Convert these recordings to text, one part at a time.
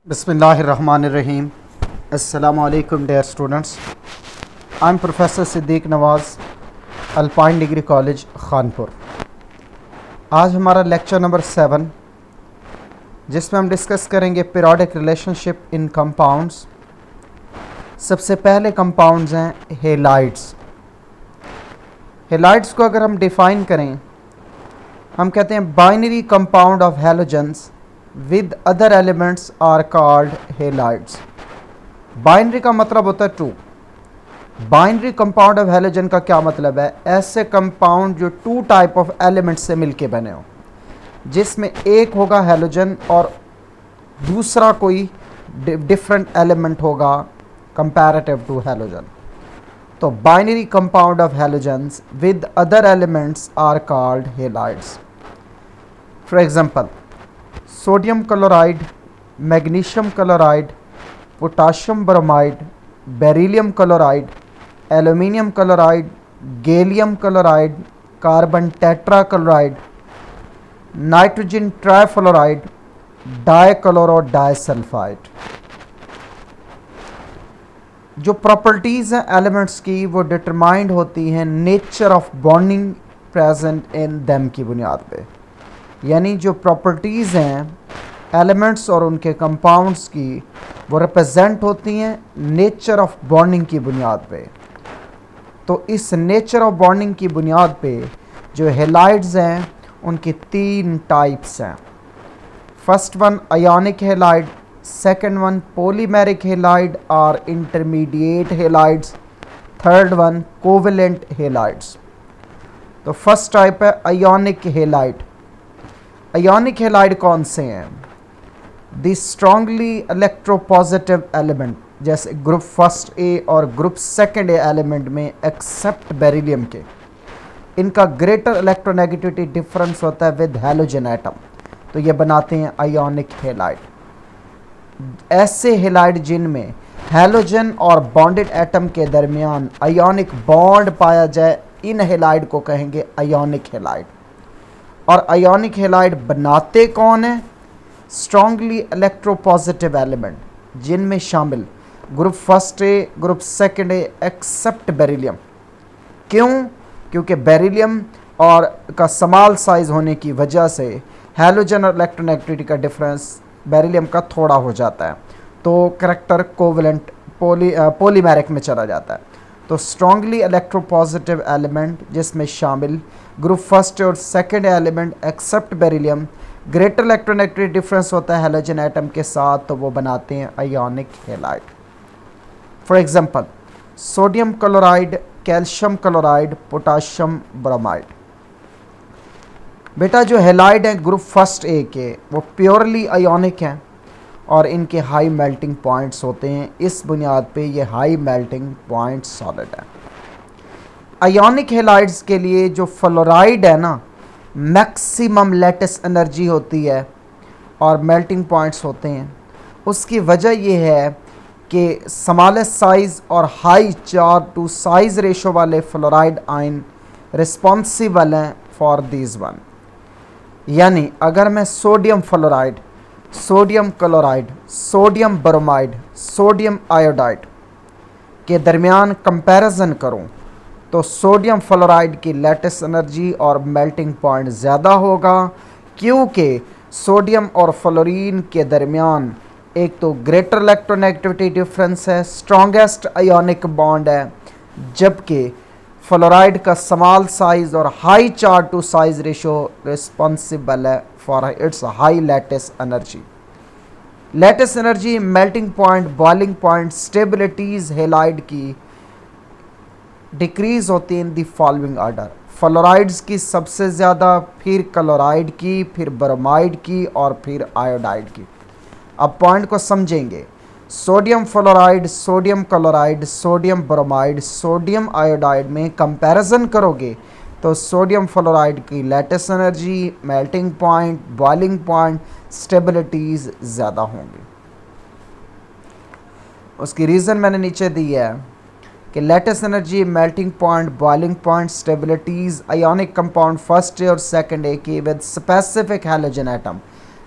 Bismillahirrahmanirrahim. Assalamu alaikum dear students. I am Professor Siddiq Nawaz, Alpine Degree College, Khanpur. आज हमारा lecture number 7 जिसमें हम discuss करेंगे periodic relationship in compounds. सबसे पहले कंपाउंड्स हैं हेलाइड्स। हेलाइड्स को अगर हम डिफ़ाइन करें, हम कहते हैं binary compound of halogens with other elements are called halides. Binary का मतलब होता है two. Binary compound of halogen का क्या मतलब है? ऐसे कंपाउंड जो टू टाइप ऑफ एलिमेंट्स से मिलके बने हो, जिसमें एक होगा हैलोजन और दूसरा कोई डिफरेंट एलिमेंट होगा कंपैरेटिव टू हैलोजन। तो binary compound of halogens with other elements are called halides. For example, sodium chloride, magnesium chloride, potassium bromide, beryllium chloride, aluminium chloride, gallium chloride, carbon tetra chloride, nitrogen trifluoride, dichloro disulphide. जो properties हैं elements की वो determined होती हैं nature of bonding present in them की बुनियाद पे। यानी जो प्रॉपर्टीज़ हैं एलिमेंट्स और उनके कंपाउंड्स की वो रिप्रेजेंट होती हैं नेचर ऑफ बॉन्डिंग की बुनियाद पे। तो इस नेचर ऑफ बॉन्डिंग की बुनियाद पे जो हेलाइड्स हैं उनकी तीन टाइप्स हैं। First one ionic halide, second one polymeric halide और intermediate halides, third one covalent halides. तो फर्स्ट टाइप है आयोनिक हेलाइड। आयोनिक हेलाइड कौन से हैं? दी स्ट्रांगली इलेक्ट्रोपॉजिटिव एलिमेंट, जैसे ग्रुप फर्स्ट ए और ग्रुप सेकंड ए एलिमेंट में except beryllium के, इनका ग्रेटर इलेक्ट्रोनेगेटिविटी डिफरेंस होता है विद हैलोजन एटम, तो ये बनाते हैं आयोनिक हेलाइड। ऐसे हेलाइड जिनमें हैलोजन और बॉन्डेड एटम के दरमियान आयोनिक बॉन्ड पाया जाए, इन हेलाइड को कहेंगे आयोनिक हेलाइड। और आयोनिक हेलाइड बनाते कौन है? स्ट्रांगली इलेक्ट्रोपॉजिटिव एलिमेंट, जिनमें शामिल group first A, group second A except beryllium. क्यों? क्योंकि बेरिलियम और का स्मॉल साइज होने की वजह से हैलोजन और इलेक्ट्रोनेगेटिविटी का डिफरेंस बेरिलियम का थोड़ा हो जाता है, तो करैक्टर कोवेलेंट पॉलीमेरिक में चला जाता है। तो स्ट्रांगली इलेक्ट्रोपॉजिटिव एलिमेंट जिसमें शामिल ग्रुप फर्स्ट और second element except beryllium, greater electronegativity difference होता है हैलोजन एटम के साथ, तो वो बनाते हैं ionic halide. For example, sodium chloride, calcium chloride, potassium bromide. बेटा जो हेलाइड हैं ग्रुप फर्स्ट ए के वो प्योरली आयोनिक हैं और इनके हाई मेल्टिंग पॉइंट्स होते हैं। इस बुनियाद पे ये हाई मेल्टिंग पॉइंट सॉलिड है। आयोनिक हेलाइड्स के लिए जो फ्लोराइड है ना, मैक्सिमम लैटिस एनर्जी होती है और मेल्टिंग पॉइंट्स होते हैं। उसकी वजह यह है कि स्मॉलेस्ट साइज़ और high charge to size ratio वाले फ्लोराइड आयन रिस्पॉन्सिबल हैं फॉर दीज वन। यानी अगर मैं sodium fluoride, sodium chloride, sodium bromide, sodium iodide के दरमियान कंपैरिजन करूं, तो सोडियम फ्लोराइड की लैटिस एनर्जी और मेल्टिंग पॉइंट ज़्यादा होगा, क्योंकि सोडियम और फ्लोरीन के दरमियान एक तो ग्रेटर इलेक्ट्रोनेगेटिविटी डिफरेंस है, स्ट्रॉन्गेस्ट आयोनिक बॉन्ड है, जबकि फ्लोराइड का स्मॉल साइज और high charge to size ratio responsible है for its high lattice energy. Lattice energy, melting point, boiling point, stabilities halide की डिक्रीज होती है in the following order. Fluorides की सबसे ज़्यादा, फिर क्लोराइड की, फिर ब्रोमाइड की और फिर आयोडाइड की। अब पॉइंट को समझेंगे। Sodium fluoride, sodium chloride, sodium bromide, sodium iodide में कंपैरिजन करोगे तो सोडियम फ्लोराइड की lattice energy, melting point, boiling point, stabilities ज़्यादा होंगी। उसकी रीज़न मैंने नीचे दी है कि lattice energy, melting point, boiling point, stabilities ionic compound first A और सेकंड ए की with specific halogen atom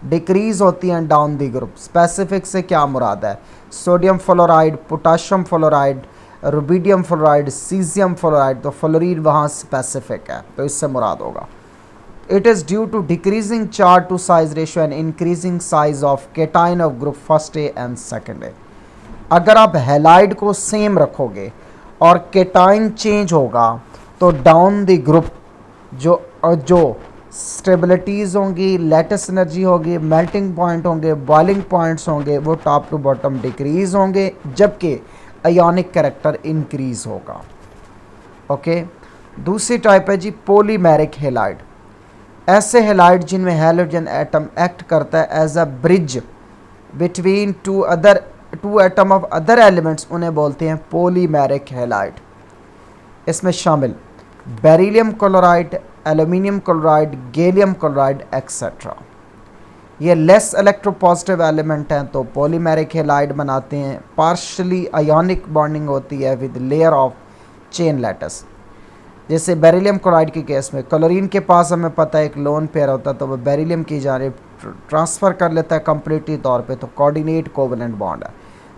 decrease होती हैं डाउन दी ग्रुप। स्पेसिफिक से क्या मुराद है? Sodium fluoride, potassium fluoride, rubidium fluoride, caesium fluoride. तो फ्लोरीन वहाँ स्पेसिफिक है, तो इससे मुराद होगा। It is due to decreasing charge to size ratio and increasing size of cation of group first A and second A. अगर आप halide को सेम रखोगे और केटाइन चेंज होगा तो डाउन द ग्रुप जो स्टेबिलिटीज़ होंगी, लेटिस एनर्जी होगी, मेल्टिंग पॉइंट होंगे, बॉइलिंग पॉइंट्स होंगे, वो टॉप टू बॉटम डिक्रीज होंगे, जबकि आयोनिक कैरेक्टर इंक्रीज होगा। ओके, दूसरी टाइप है जी पॉलीमेरिक हैलाइड। ऐसे हैलाइड जिनमें हैलोजन एटम एक्ट करता है as a bridge between two atom of other elements, उन्हें बोलते हैं पॉलीमेरिक हैलाइड। इसमें शामिल beryllium chloride, aluminium chloride, gallium chloride etcetera. ये लेस इलेक्ट्रोपॉजिटिव एलिमेंट हैं तो पॉलीमेरिक हैलाइड बनाते हैं। पार्शली आयोनिक बॉन्डिंग होती है with layer of chain lattice. जैसे बेरिलियम क्लोराइड के केस में क्लोरीन के पास हमें पता है एक लोन पेयर होता है, तो वह बेरिलियम की जानिब ट्रांसफ़र कर लेता है कंप्लीटली तौर पे, तो कोऑर्डिनेट कोवेलेंट बॉन्ड है।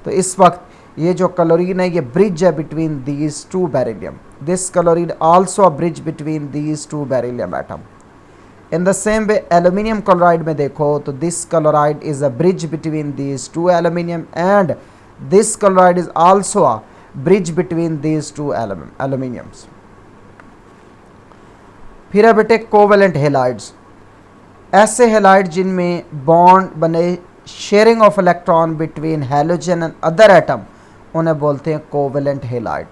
तो इस वक्त ये जो क्लोरीन है ये ब्रिज है between these two beryllium. This chlorine also a bridge between these two beryllium atom. In the same way aluminium chloride में देखो तो this chloride is a bridge between these two aluminium and this chloride is also a bridge between these two aluminiums. फिर है बेटे covalent halides. ऐसे halide जिनमें bond बने, sharing of electron between halogen and other atom, उन्हें बोलते हैं covalent halide.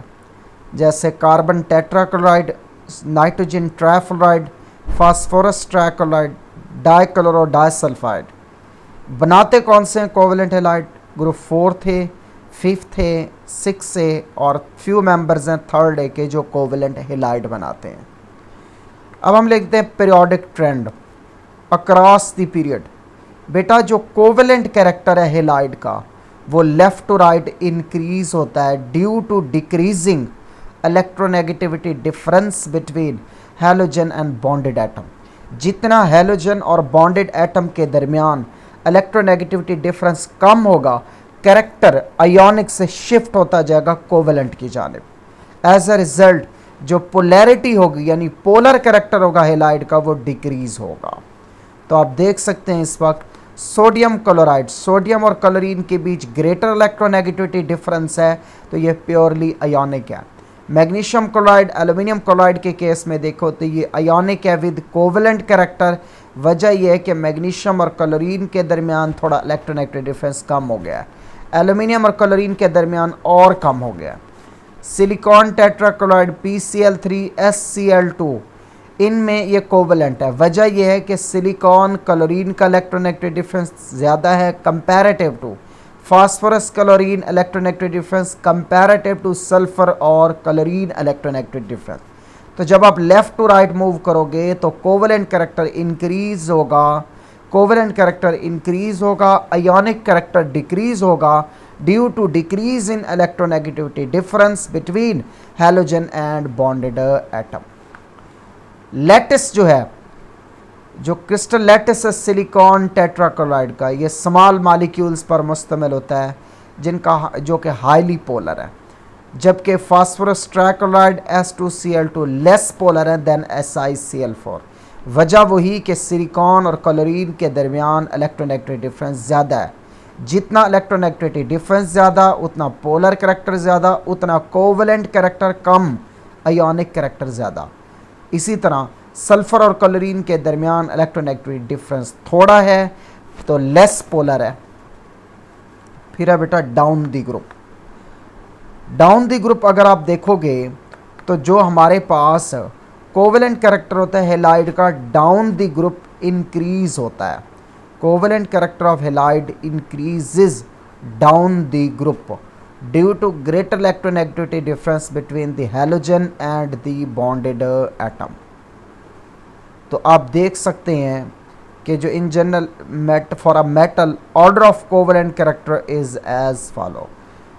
जैसे carbon tetrachloride, nitrogen trifluoride, phosphorus trichloride, dichloro disulphide. बनाते कौन से हैं कोवेलेंट हैलाइड? ग्रुप 4 थे, 5 थे, 6 से और फ्यू मेंबर्स हैं 3rd ए के जो कोवेलेंट हैलाइड बनाते हैं। अब हम लिखते हैं periodic trend across the period. बेटा जो कोवेलेंट कैरेक्टर है हैलाइड का वो लेफ़्ट टू राइट इंक्रीज होता है due to decreasing electronegativity difference between halogen and bonded atom. जितना हैलोजन और बॉन्डेड एटम के दरमियान इलेक्ट्रोनेगेटिविटी डिफरेंस कम होगा, कैरेक्टर आयोनिक से शिफ्ट होता जाएगा कोवेलेंट की जानिब। एज अ रिजल्ट जो पोलैरिटी होगी यानी पोलर कैरेक्टर होगा हैलाइड का वो डिक्रीज होगा। तो आप देख सकते हैं इस वक्त सोडियम क्लोराइड, सोडियम और क्लोरीन के बीच ग्रेटर इलेक्ट्रोनेगेटिविटी डिफरेंस है, तो ये प्योरली आयोनिक है। मैग्नीशियम क्लोराइड, एल्यूमिनियम क्लोराइड के केस में देखो तो ये आयोनिक है विद कोवेलेंट कैरेक्टर। वजह यह है कि मैग्नीशियम और क्लोरीन के दरमियान थोड़ा इलेक्ट्रोनेगेटिविटी डिफरेंस कम हो गया है, एल्यूमिनियम और क्लोरीन के दरमियान और कम हो गया। सिलिकॉन टेट्राक्लोराइड PCl3 SCl2, इनमें ये कोवेलेंट है। वजह यह है कि सिलिकॉन क्लोरीन का इलेक्ट्रोनेगेटिव डिफरेंस ज़्यादा है comparative to phosphorus chlorine electronegative difference comparative to sulphur और क्लोरीन इलेक्ट्रोनेगेटिव डिफरेंस। तो जब आप लेफ़्ट टू राइट मूव करोगे तो कोवेलेंट कैरेक्टर इंक्रीज होगा, कोवेलेंट कैरेक्टर इंक्रीज होगा, आयोनिक कैरेक्टर डिक्रीज होगा due to decrease in electronegativity difference between halogen and bonded atom. Lattice जो है, जो क्रिस्टल लैटिस है सिलिकॉन टेट्राक्लोराइड का, ये स्मॉल मॉलिक्यूल्स पर मुश्तमिल होता है जिनका जो कि हाईली पोलर है, जबकि phosphorus trichloride S2Cl2 less polar है देन SiCl4। वजह वही कि सिलिकॉन और क्लोरीन के दरमियान इलेक्ट्रोनेगेटिविटी डिफरेंस ज़्यादा है। जितना इलेक्ट्रोनेगेटिविटी डिफरेंस ज़्यादा उतना पोलर कैरेक्टर ज़्यादा, उतना कोवेलेंट कैरेक्टर कम, आयोनिक कैरेक्टर ज़्यादा। इसी तरह सल्फ़र और क्लोरीन के दरमियान इलेक्ट्रोनेगेटिविटी डिफरेंस थोड़ा है तो लेस पोलर है। फिर है बेटा down the group. Down the group अगर आप देखोगे तो जो हमारे पास कोवेलेंट कैरेक्टर होता है हैलाइड का, डाउन दी ग्रुप इंक्रीज होता है। Covalent character of halide increases down the group due to greater electronegativity difference between the halogen and the bonded atom. तो आप देख सकते हैं कि जो in general for a metal order of covalent character is as follow.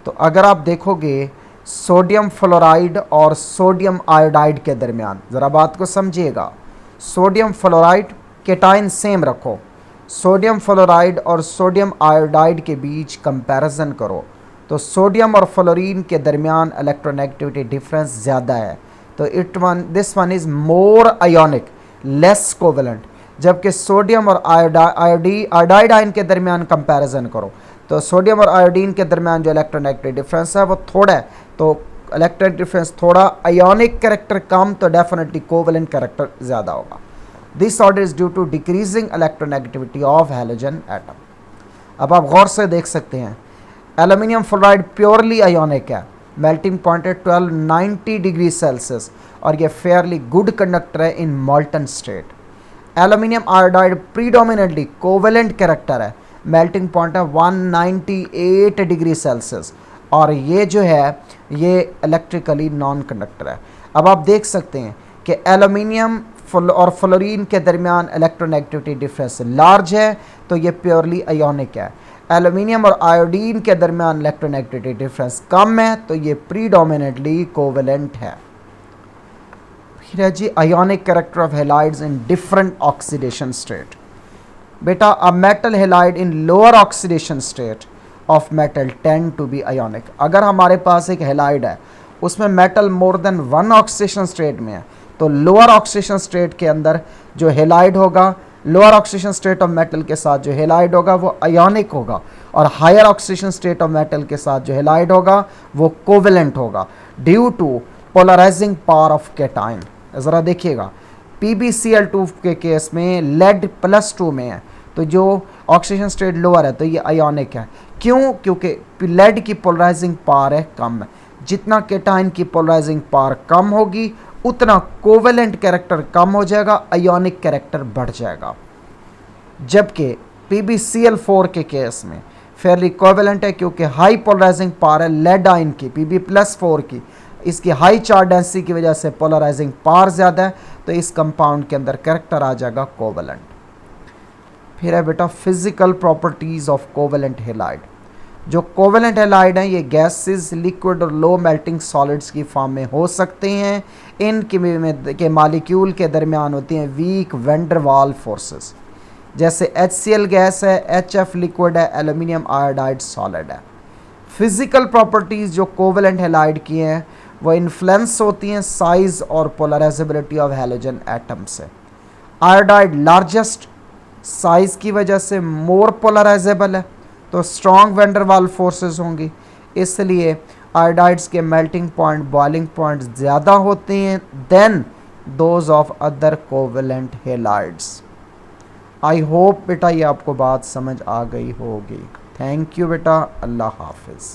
तो अगर आप देखोगे सोडियम फ्लोराइड और सोडियम आयोडाइड के दरमियान, ज़रा बात को समझिएगा, सोडियम फ्लोराइड केटाइन सेम रखो, सोडियम फ्लोराइड और सोडियम आयोडाइड के बीच कंपैरिजन करो तो सोडियम और फ्लोरीन के दरमियान इलेक्ट्रोनेगेटिविटी डिफरेंस ज़्यादा है, तो this one is more ionic less covalent. जबकि सोडियम और आयोडाइड आयन के दरमियान कंपैरिजन करो तो सोडियम और आयोडीन के दरमियान जो इलेक्ट्रोनेगेटिव डिफरेंस है वो थोड़ा है, तो इलेक्ट्रोनेगेटिव डिफरेंस थोड़ा, आयोनिक कैरेक्टर कम, तो डेफिनेटली कोवेलेंट कैरेक्टर ज़्यादा होगा। This order is due to decreasing electronegativity of halogen atom. अब आप गौर से देख सकते हैं एल्यूमिनियम फ्लोराइड प्योरली आयोनिक है, मेल्टिंग पॉइंट है 1290 डिग्री सेल्सियस और ये फेयरली गुड कंडक्टर है in molten state. Aluminium iodide predominantly covalent character है, मेल्टिंग पॉइंट है 198 डिग्री सेल्सियस और ये जो है ये इलेक्ट्रिकली नॉन कंडक्टर है। अब आप देख सकते हैं कि एल्यूमिनियम और फ्लोरीन के दरमियान इलेक्ट्रोनेगेटिविटी डिफरेंस लार्ज है, तो ये प्योरली आयोनिक है। एल्यूमिनियम और आयोडीन के दरमियान इलेक्ट्रोनेगेटिविटी डिफरेंस कम है, तो ये प्रीडोमिनेटली कोवेलेंट है। फिर है जी ionic character of halides in different oxidation state. बेटा a metal halide in lower oxidation state of metal tend to be ionic. अगर हमारे पास एक हैलाइड है उसमें metal more than one oxidation state में है, तो लोअर ऑक्सीडेशन स्टेट के अंदर जो हैलाइड होगा, lower oxidation state of metal के साथ जो हैलाइड होगा वो आयोनिक होगा और higher oxidation state of metal के साथ जो हैलाइड होगा वो कोवेलेंट होगा due to polarizing power of cation. ज़रा देखिएगा PbCl2 के केस में लेड +2 में है, तो जो ऑक्सीडेशन स्टेट लोअर है तो ये आयोनिक है। क्यों? क्योंकि लेड की पोलराइजिंग पावर है कम है। जितना कैटायन की पोलराइजिंग पावर कम होगी उतना कोवेलेंट कैरेक्टर कम हो जाएगा, आयोनिक कैरेक्टर बढ़ जाएगा। जबकि PbCl4 के केस में फेयरली कोवेलेंट है क्योंकि हाई पोलराइजिंग पावर है लेड आयन की Pb+4 की, इसकी हाई चार्ज डेंसिटी की वजह से पोलराइजिंग पावर ज़्यादा है, तो इस कंपाउंड के अंदर कैरेक्टर आ जाएगा कोवेलेंट। फिर है बेटा physical properties of covalent halide. जो कोवेलेंट हैलाइड हैं ये गैसेस, लिक्विड और लो मेल्टिंग सॉलिड्स की फॉर्म में हो सकते हैं। इनके मालिक्यूल के दरमियान होती हैं वीक वैन वाल फोर्सेस, जैसे HCl गैस है, HF लिक्विड है, एल्यूमिनियम आयोडाइड सॉलिड है। फिजिकल प्रॉपर्टीज़ जो कोवेलेंट हैलाइड की हैं वो इन्फ्लुएंस होती हैं साइज़ और पोलराइजेबिलिटी ऑफ हैलोजन एटम से। आयोडाइड लार्जेस्ट साइज़ की वजह से मोर पोलराइजेबल है, तो स्ट्रॉन्ग वैन डर वाल फोर्सेस होंगी, इसलिए आयोडाइड्स के मेल्टिंग पॉइंट, बॉइलिंग पॉइंट ज़्यादा होते हैं then those of other covalent halides. I hope बेटा ये आपको बात समझ आ गई होगी। थैंक यू बेटा, अल्लाह हाफिज़।